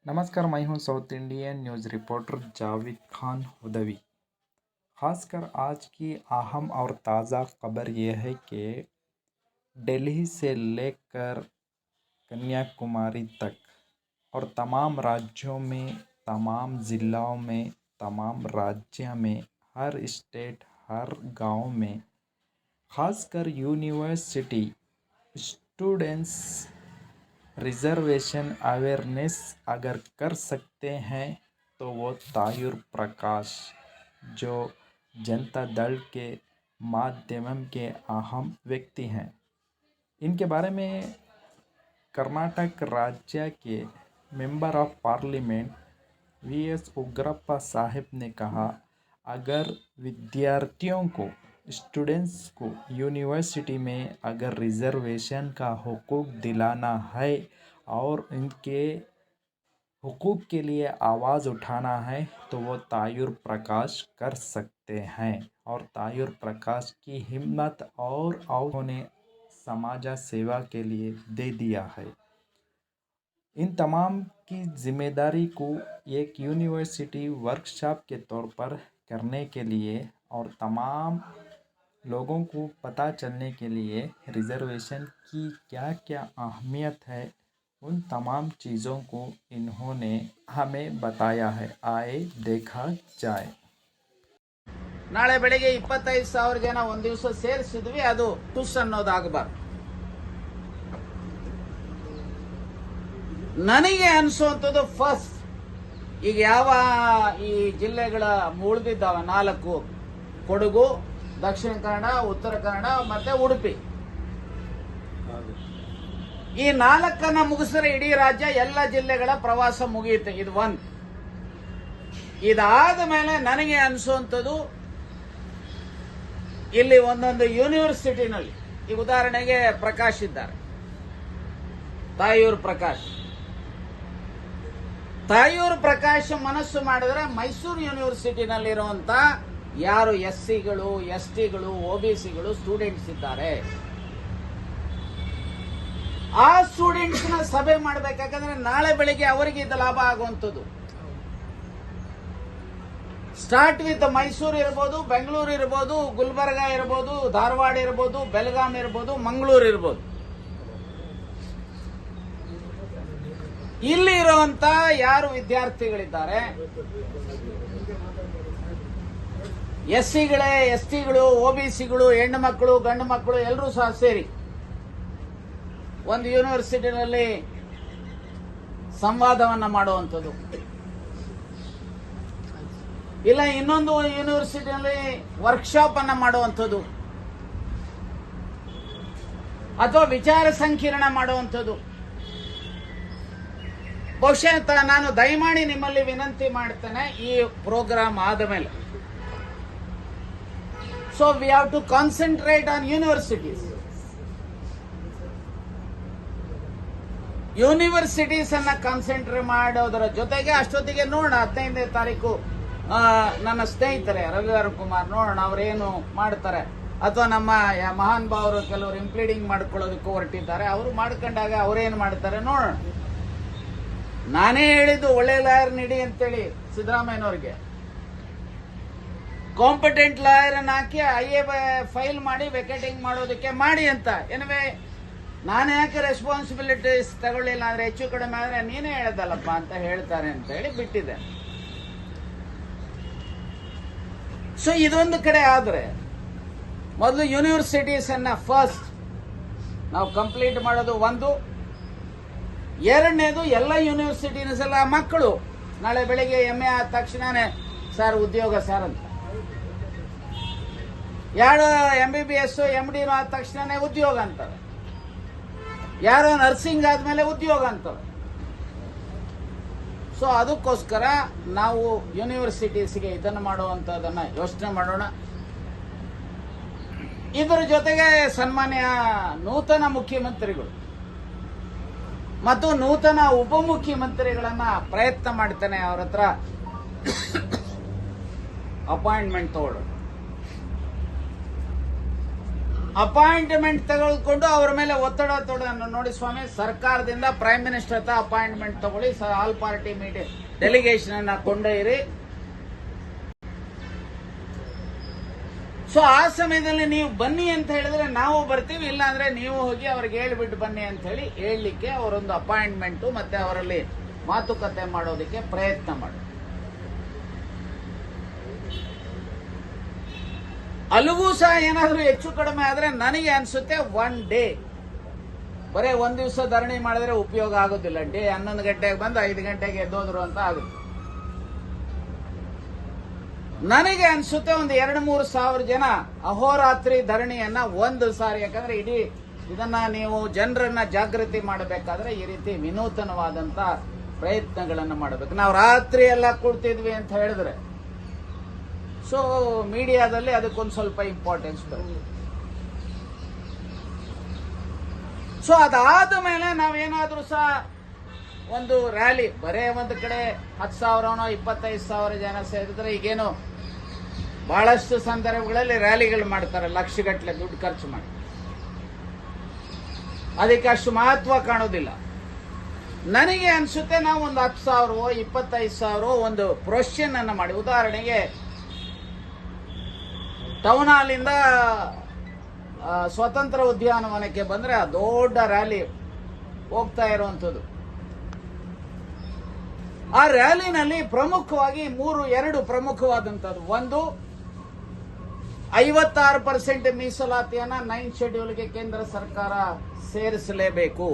नमस्कार, मैं हूं south Indian news reporter Javed Khan Hudawi. खासकर आज की अहम और ताज़ा खबर यह है कि दिल्ली से लेकर कन्याकुमारी तक और तमाम राज्यों में, तमाम ज़िलों में, तमाम राज्य में, हर स्टेट, हर गांव में, खासकर यूनिवर्सिटी स्टूडेंट्स रिजर्वेशन अवेयरनेस अगर कर सकते हैं तो वो तायूर प्रकाश जो जनता दल के माध्यम के अहम व्यक्ति हैं, इनके बारे में कर्नाटक राज्य के member of parliament VS Ugrappa साहब ने कहा, अगर विद्यार्थियों को, स्टूडेंट्स को यूनिवर्सिटी में अगर रिजर्वेशन का हुकूक दिलाना है और इनके हुकूक के लिए आवाज़ उठाना है तो वो तायूर प्रकाश कर सकते हैं। और तायूर प्रकाश की हिम्मत और उन्होंने समाज सेवा के लिए दे दिया है। इन तमाम की जिम्मेदारी को एक यूनिवर्सिटी वर्कशॉप के तौर पर करने के लिए और तमाम लोगों को पता चलने के लिए रिजर्वेशन की क्या क्या अहमियत है, उन तमाम चीज़ों को इन्होंने हमें बताया है। आए देखा जाए। ನಾಳೆ ಬೆಳಿಗ್ಗೆ 25,000 ಜನ ಒಂದ್ ದಿವಸ ಸೇರಿಸಿದ್ವಿ, ಅದು ಟುಸ್ ಅನ್ನೋದಾಗಬಾರ್ದು. ನನಗೆ ಅನಿಸುವಂಥದ್ದು ಫಸ್ಟ್, ಈಗ ಯಾವ ಈ ಜಿಲ್ಲೆಗಳ ಉಳಿದಿದ್ದಾವೆ 4, ಕೊಡಗು, ದಕ್ಷಿಣ ಕನ್ನಡ, ಉತ್ತರ ಕನ್ನಡ ಮತ್ತೆ ಉಡುಪಿ, ಈ 4 ಮುಗಿಸಿದ್ರೆ ಇಡೀ ರಾಜ್ಯ ಎಲ್ಲ ಜಿಲ್ಲೆಗಳ ಪ್ರವಾಸ ಮುಗಿಯುತ್ತೆ. ಇದು ಒಂದು. ಇದಾದ ಮೇಲೆ ನನಗೆ ಅನಿಸುವಂಥದ್ದು, ಇಲ್ಲಿ ಒಂದೊಂದು ಯೂನಿವರ್ಸಿಟಿನಲ್ಲಿ, ಈಗ ಉದಾಹರಣೆಗೆ ಪ್ರಕಾಶ್ ಇದ್ದಾರೆ, ತಾಯೂರು ಪ್ರಕಾಶ್ ಮನಸ್ಸು ಮಾಡಿದ್ರೆ ಮೈಸೂರು ಯೂನಿವರ್ಸಿಟಿನಲ್ಲಿರುವಂತ ಯಾರು SCಗಳು, STಗಳು, OBCಗಳು ಸ್ಟೂಡೆಂಟ್ಸ್ ಇದ್ದಾರೆ, ಆ ಸ್ಟೂಡೆಂಟ್ಸ್ ನ ಸಭೆ ಮಾಡಬೇಕಾದ್ರೆ ನಾಳೆ ಬೆಳಿಗ್ಗೆ ಅವರಿಗೆ ಇದು ಲಾಭ ಆಗುವಂಥದ್ದು. ಸ್ಟಾರ್ಟ್ ವಿತ್ ಮೈಸೂರು ಇರ್ಬೋದು, ಬೆಂಗಳೂರು ಇರ್ಬೋದು, ಗುಲ್ಬರ್ಗ ಇರ್ಬೋದು, ಧಾರವಾಡ ಇರ್ಬೋದು, ಬೆಳಗಾಂ ಇರ್ಬೋದು, ಮಂಗಳೂರು ಇರ್ಬೋದು. ಇಲ್ಲಿ ಇರುವಂತ ಯಾರು ವಿದ್ಯಾರ್ಥಿಗಳಿದ್ದಾರೆ, SCಗಳೇ, STಗಳು, OBCಗಳು, ಹೆಣ್ಣು ಮಕ್ಕಳು, ಗಂಡು ಮಕ್ಕಳು ಎಲ್ಲರೂ ಸಹ ಸೇರಿ ಒಂದು ಯೂನಿವರ್ಸಿಟಿನಲ್ಲಿ ಸಂವಾದವನ್ನ ಮಾಡುವಂಥದ್ದು, ಇಲ್ಲ ಇನ್ನೊಂದು ಯೂನಿವರ್ಸಿಟಿಯಲ್ಲಿ ವರ್ಕ್ಶಾಪ್ ಅನ್ನ ಮಾಡುವಂಥದ್ದು, ಅಥವಾ ವಿಚಾರ ಸಂಕಿರಣ ಮಾಡುವಂಥದ್ದು. ಬಹುಶಃ ನಾನು ದಯಮಾಡಿ ನಿಮ್ಮಲ್ಲಿ ವಿನಂತಿ ಮಾಡ್ತೇನೆ, ಈ ಪ್ರೋಗ್ರಾಮ್ ಆದ ಮೇಲೆ, so we have to concentrate on universities ಅನ್ನ ಕಾನ್ಸಂಟ್ರೇಟ್ ಮಾಡೋದರ ಜೊತೆಗೆ ಅಷ್ಟೊತ್ತಿಗೆ ನೋಡೋಣ, 15ನೇ ತಾರೀಕು ನನ್ನ ಸ್ನೇಹಿತರೆ ರವಿವಾರ ಕುಮಾರ್, ನೋಡೋಣ ಅವರೇನು ಮಾಡ್ತಾರೆ, ಅಥವಾ ನಮ್ಮ ಮಹಾನ್ ಭಾವರು ಕೆಲವರು ಇಂಪ್ಲೀಡಿಂಗ್ ಮಾಡ್ಕೊಳ್ಳೋದಕ್ಕೆ ಹೊರಟಿದ್ದಾರೆ, ಅವರು ಮಾಡ್ಕೊಂಡಾಗ ಅವರೇನು ಮಾಡ್ತಾರೆ ನೋಡೋಣ. ನಾನೇ ಹೇಳಿದ್ದು ಒಳ್ಳೆ ಲಾಯರ್ ನೀಡಿ ಅಂತೇಳಿ ಸಿದ್ದರಾಮಯ್ಯನವ್ರಿಗೆ, ಕಾಂಪಿಟೆಂಟ್ ಲಾಯರ್ ಅನ್ನ ಹಾಕಿ IA ಫೈಲ್ ಮಾಡಿ ವೆಕೆಟಿಂಗ್ ಮಾಡೋದಕ್ಕೆ ಮಾಡಿ ಅಂತ. ಎನಿವೆ, ನಾನು ಯಾಕೆ ರೆಸ್ಪಾನ್ಸಿಬಿಲಿಟೀಸ್ ತಗೊಳ್ಳಿಲ್ಲ ಅಂದ್ರೆ, ಹೆಚ್ಚು ಕಡಿಮೆ ಆದ್ರೆ ನೀನೇ ಹೇಳದಲ್ಲಪ್ಪ ಅಂತ ಹೇಳ್ತಾರೆ ಅಂತ ಹೇಳಿ ಬಿಟ್ಟಿದೆ. ಸೊ ಇದೊಂದು ಕಡೆ ಆದ್ರೆ, ಮೊದಲು ಯೂನಿವರ್ಸಿಟೀಸ್ ಅನ್ನ ಫಸ್ಟ್ ನಾವು ಕಂಪ್ಲೀಟ್ ಮಾಡೋದು ಒಂದು. ಎರಡನೇದು, ಎಲ್ಲ ಯೂನಿವರ್ಸಿಟೀಸ್ ಎಲ್ಲ ಮಕ್ಕಳು ನಾಳೆ ಬೆಳಿಗ್ಗೆ MA ಆದ ತಕ್ಷಣನೇ ಸರ್ ಉದ್ಯೋಗ ಸರ್ ಅಂತ, ಯಾರು MBBS MD ಆದ ತಕ್ಷಣನೇ ಉದ್ಯೋಗ ಅಂತಾರೆ, ಯಾರೋ ನರ್ಸಿಂಗ್ ಆದ್ಮೇಲೆ ಉದ್ಯೋಗ ಅಂತಾರೆ. ಸೊ ಅದಕ್ಕೋಸ್ಕರ ನಾವು ಯೂನಿವರ್ಸಿಟೀಸ್ಗೆ ಇದನ್ನು ಮಾಡುವಂತದನ್ನ ಯೋಚನೆ ಮಾಡೋಣ. ಇದರ ಜೊತೆಗೆ ಸನ್ಮಾನ್ಯ ನೂತನ ಮುಖ್ಯಮಂತ್ರಿಗಳು ಮತ್ತು ನೂತನ ಉಪಮುಖ್ಯಮಂತ್ರಿಗಳನ್ನ ಪ್ರಯತ್ನ ಮಾಡ್ತೇನೆ, ಅವ್ರ ಹತ್ರ ಅಪಾಯಿಂಟ್ಮೆಂಟ್ ತಗೊಳ್ಳೋಣ. ಅಪಾಯಿಂಟ್ಮೆಂಟ್ ತೆಗೆದುಕೊಂಡು ಅವರ ಮೇಲೆ ಒತ್ತಡ ನೋಡಿ ಸ್ವಾಮಿ, ಸರ್ಕಾರದಿಂದ ಪ್ರೈಮ್ ಮಿನಿಸ್ಟರ್ ಹತ್ರ ಅಪಾಯಿಂಟ್ಮೆಂಟ್ ತಗೊಳ್ಳಿ, ಆಲ್ ಪಾರ್ಟಿ ಮೀಟಿಂಗ್ ಡೆಲಿಗೇಷನ್ ಅನ್ನ ಕೊಂಡೊಯ್ಯಿರಿ. ಸೊ ಆ ಸಮಯದಲ್ಲಿ ನೀವು ಬನ್ನಿ ಅಂತ ಹೇಳಿದ್ರೆ ನಾವು ಬರ್ತೀವಿ, ಇಲ್ಲ ಅಂದ್ರೆ ನೀವು ಹೋಗಿ ಅವ್ರಿಗೆ ಹೇಳ್ಬಿಟ್ಟು ಬನ್ನಿ ಅಂತ ಹೇಳಿ ಹೇಳಲಿಕ್ಕೆ ಅವರೊಂದು ಅಪಾಯಿಂಟ್ಮೆಂಟ್ ಮತ್ತೆ ಅವರಲ್ಲಿ ಮಾತುಕತೆ ಮಾಡೋದಕ್ಕೆ ಪ್ರಯತ್ನ ಮಾಡಿ. ಅಲ್ಲಿಗೂ ಸಹ ಏನಾದ್ರೂ ಹೆಚ್ಚು ಕಡಿಮೆ ಆದ್ರೆ ನನಗೆ ಅನ್ಸುತ್ತೆ 1 ಡೇ, ಬರೇ 1 ದಿವಸ ಧರಣಿ ಮಾಡಿದ್ರೆ ಉಪಯೋಗ ಆಗೋದಿಲ್ಲ. ಡೇ 11 ಗಂಟೆಗೆ ಬಂದು 5 ಗಂಟೆಗೆ ಎದ್ದೋದ್ರು ಅಂತ ಆಗುತ್ತೆ. ನನಗೆ ಅನ್ಸುತ್ತೆ ಒಂದು 2-3 ಸಾವಿರ ಜನ ಅಹೋರಾತ್ರಿ ಧರಣಿಯನ್ನ ಒಂದು ಸಾರಿ, ಯಾಕಂದ್ರೆ ಇಡೀ ಇದನ್ನ ನೀವು ಜನರನ್ನ ಜಾಗೃತಿ ಮಾಡಬೇಕಾದ್ರೆ ಈ ರೀತಿ ವಿನೂತನವಾದಂತ ಪ್ರಯತ್ನಗಳನ್ನು ಮಾಡಬೇಕು. ನಾವು ರಾತ್ರಿ ಎಲ್ಲ ಕೂಡ್ತಿದ್ವಿ ಅಂತ ಹೇಳಿದ್ರೆ ಸೊ ಮೀಡಿಯಾದಲ್ಲಿ ಅದಕ್ಕೊಂದು ಸ್ವಲ್ಪ ಇಂಪಾರ್ಟೆನ್ಸ್ ಬರುತ್ತೆ. ಸೊ ಅದಾದ ಮೇಲೆ ನಾವೇನಾದ್ರೂ ಸಹ ಒಂದು ರ್ಯಾಲಿ, ಬರೇ ಒಂದು ಕಡೆ 10,000ನೋ 25,000 ಜನ ಸೇರಿದ್ರೆ, ಈಗೇನು ಬಹಳಷ್ಟು ಸಂದರ್ಭಗಳಲ್ಲಿ ರ್ಯಾಲಿಗಳು ಮಾಡ್ತಾರೆ ಲಕ್ಷಗಟ್ಟಲೆ ದುಡ್ಡು ಖರ್ಚು ಮಾಡಿ, ಅದಕ್ಕೆ ಅಷ್ಟು ಮಹತ್ವ ಕಾಣೋದಿಲ್ಲ. ನನಗೆ ಅನ್ಸುತ್ತೆ ನಾವು ಒಂದು 10,000 25,000 ಒಂದು ಪ್ರೊಸೆಷನ್ ಅನ್ನ ಮಾಡಿ, ಉದಾಹರಣೆಗೆ ಟೌನ್ ಹಾಲಿಂದ ಸ್ವತಂತ್ರ ಉದ್ಯಾನವನಕ್ಕೆ ಬಂದ್ರೆ ಆ ದೊಡ್ಡ ರ್ಯಾಲಿ ಹೋಗ್ತಾ ಇರುವಂತದ್ದು. ಆ ರ್ಯಾಲಿನಲ್ಲಿ ಪ್ರಮುಖವಾಗಿ 2 ಪ್ರಮುಖವಾದಂಥದ್ದು. ಒಂದು, 56% ಮೀಸಲಾತಿಯನ್ನ 9th ಶೆಡ್ಯೂಲ್ಗೆ ಕೇಂದ್ರ ಸರ್ಕಾರ ಸೇರಿಸಲೇಬೇಕು.